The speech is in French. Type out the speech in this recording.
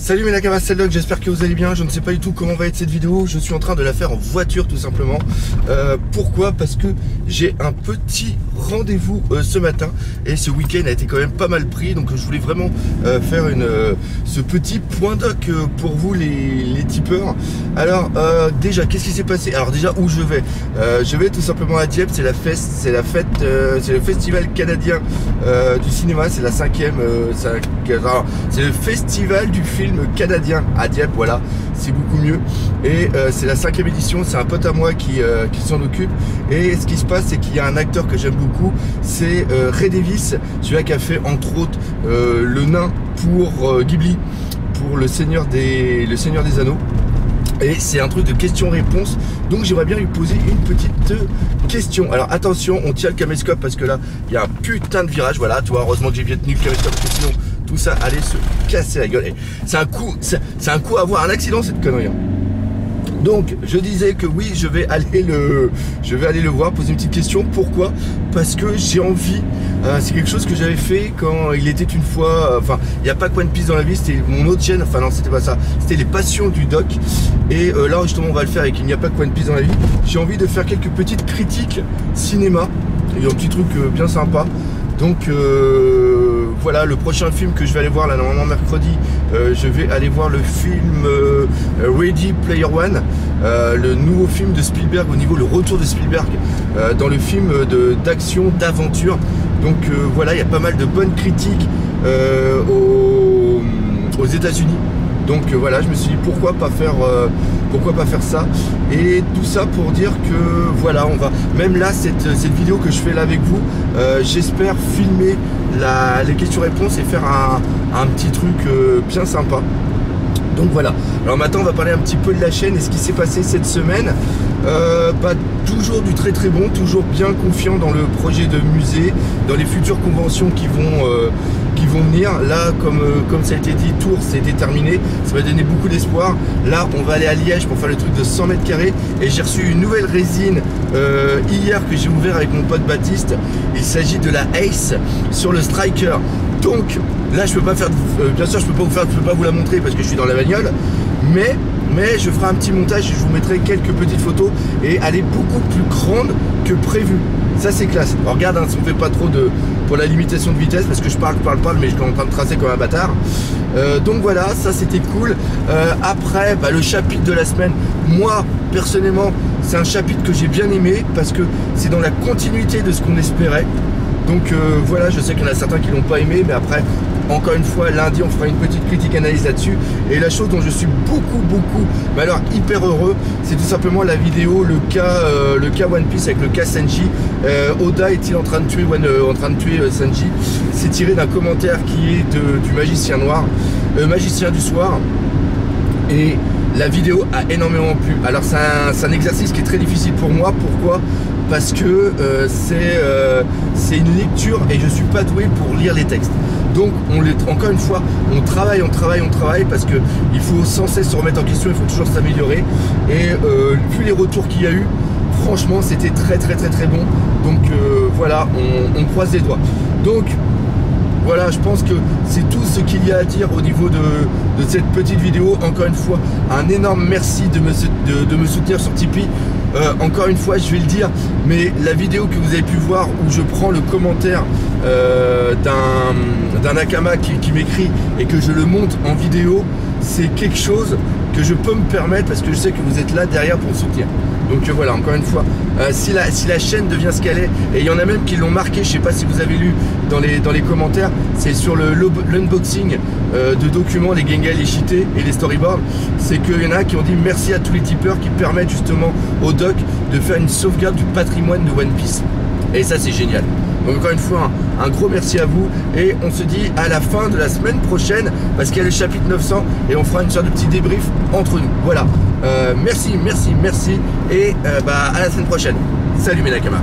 Salut mes Nakamas, c'est Doc, j'espère que vous allez bien. Je ne sais pas du tout comment va être cette vidéo. Je suis en train de la faire en voiture tout simplement. Pourquoi? Parce que j'ai un petit rendez-vous ce matin. Et ce week-end a été quand même pas mal pris. Donc je voulais vraiment faire ce petit point doc pour vous les tipeurs. Alors déjà, qu'est-ce qui s'est passé? Alors déjà, où je vais? Je vais tout simplement à Dieppe. C'est la fête, c'est le festival canadien du cinéma. C'est la 5e, c'est le festival du film canadien à Dieppe, voilà, c'est beaucoup mieux. Et c'est la 5e édition, c'est un pote à moi qui s'en occupe. Et ce qui se passe, c'est qu'il y a un acteur que j'aime beaucoup, c'est Ray Davies, celui-là qui a fait entre autres le nain pour Ghibli, pour le Seigneur des Anneaux. Et c'est un truc de questions-réponses. Donc j'aimerais bien lui poser une petite question. Alors attention, on tient le caméscope parce que là, il y a un putain de virage. Voilà, tu vois, heureusement que j'ai bien tenu le caméscope parce que sinon, tout ça allait se casser la gueule. C'est un coup à avoir un accident, cette connerie. Donc je disais que oui, je vais aller le voir, poser une petite question. Pourquoi? Parce que j'ai envie, c'est quelque chose que j'avais fait quand il était une fois, enfin il n'y a pas que One Piece dans la vie, c'était mon autre chaîne, enfin non c'était pas ça, c'était les passions du doc. Et là justement on va le faire avec Il n'y a pas que One Piece dans la vie. J'ai envie de faire quelques petites critiques cinéma, il y a un petit truc bien sympa. Donc voilà, le prochain film que je vais aller voir là normalement mercredi, je vais aller voir le film Ready Player One, le nouveau film de Spielberg, au niveau le retour de Spielberg dans le film d'action, d'aventure. Donc voilà, il y a pas mal de bonnes critiques aux États-Unis. Donc voilà, je me suis dit pourquoi pas faire ça. Et tout ça pour dire que voilà, on va, même là cette vidéo que je fais là avec vous, j'espère filmer les questions-réponses et faire un petit truc bien sympa. Donc voilà, alors maintenant on va parler un petit peu de la chaîne et ce qui s'est passé cette semaine. Toujours du très très bon, toujours bien confiant dans le projet de musée, dans les futures conventions qui vont venir. Là, comme ça a été dit, Tours c'était terminé, ça m'a donné beaucoup d'espoir. Là on va aller à Liège pour faire le truc de 100 mètres carrés et j'ai reçu une nouvelle résine hier que j'ai ouvert avec mon pote Baptiste. Il s'agit de la Ace sur le Striker. Donc là je peux pas faire, bien sûr je peux pas vous la montrer parce que je suis dans la bagnole, mais je ferai un petit montage et je vous mettrai quelques petites photos et elle est beaucoup plus grande que prévu. Ça c'est classe. Alors regarde, hein, si on fait pas trop pour la limitation de vitesse parce que je parle pas mais je suis en train de tracer comme un bâtard. Donc voilà, ça c'était cool. Après le chapitre de la semaine, moi personnellement c'est un chapitre que j'ai bien aimé parce que c'est dans la continuité de ce qu'on espérait. Donc voilà, je sais qu'il y en a certains qui l'ont pas aimé, mais après, encore une fois, lundi, on fera une petite critique analyse là-dessus. Et la chose dont je suis beaucoup, mais alors hyper heureux, c'est tout simplement la vidéo, le cas One Piece avec le cas Sanji. Oda est-il en train de tuer Sanji? C'est tiré d'un commentaire qui est du magicien noir, magicien du soir. Et la vidéo a énormément plu. Alors c'est un exercice qui est très difficile pour moi. Pourquoi? Parce que c'est une lecture et je suis pas doué pour lire les textes. Donc encore une fois, on travaille parce que il faut sans cesse se remettre en question, il faut toujours s'améliorer. Et vu les retours qu'il y a eu, franchement c'était très bon. Donc voilà, on croise les doigts. Donc voilà, je pense que c'est tout ce qu'il y a à dire au niveau de cette petite vidéo. Encore une fois, un énorme merci de me soutenir sur Tipeee. Encore une fois, je vais le dire, mais la vidéo que vous avez pu voir où je prends le commentaire d'un Nakama qui m'écrit et que je le monte en vidéo, c'est quelque chose que je peux me permettre parce que je sais que vous êtes là derrière pour me soutenir. Donc voilà, encore une fois, si la chaîne devient ce qu'elle est, et il y en a même qui l'ont marqué, je sais pas si vous avez lu dans les commentaires, c'est sur l'unboxing de documents, les Gengai, les cheatés et les storyboards, c'est qu'il y en a qui ont dit merci à tous les tipeurs qui permettent justement au doc de faire une sauvegarde du patrimoine de One Piece. Et ça c'est génial. Donc encore une fois, un gros merci à vous et on se dit à la fin de la semaine prochaine parce qu'il y a le chapitre 900 et on fera une sorte de petit débrief entre nous. Voilà, merci et à la semaine prochaine. Salut mes Nakamas.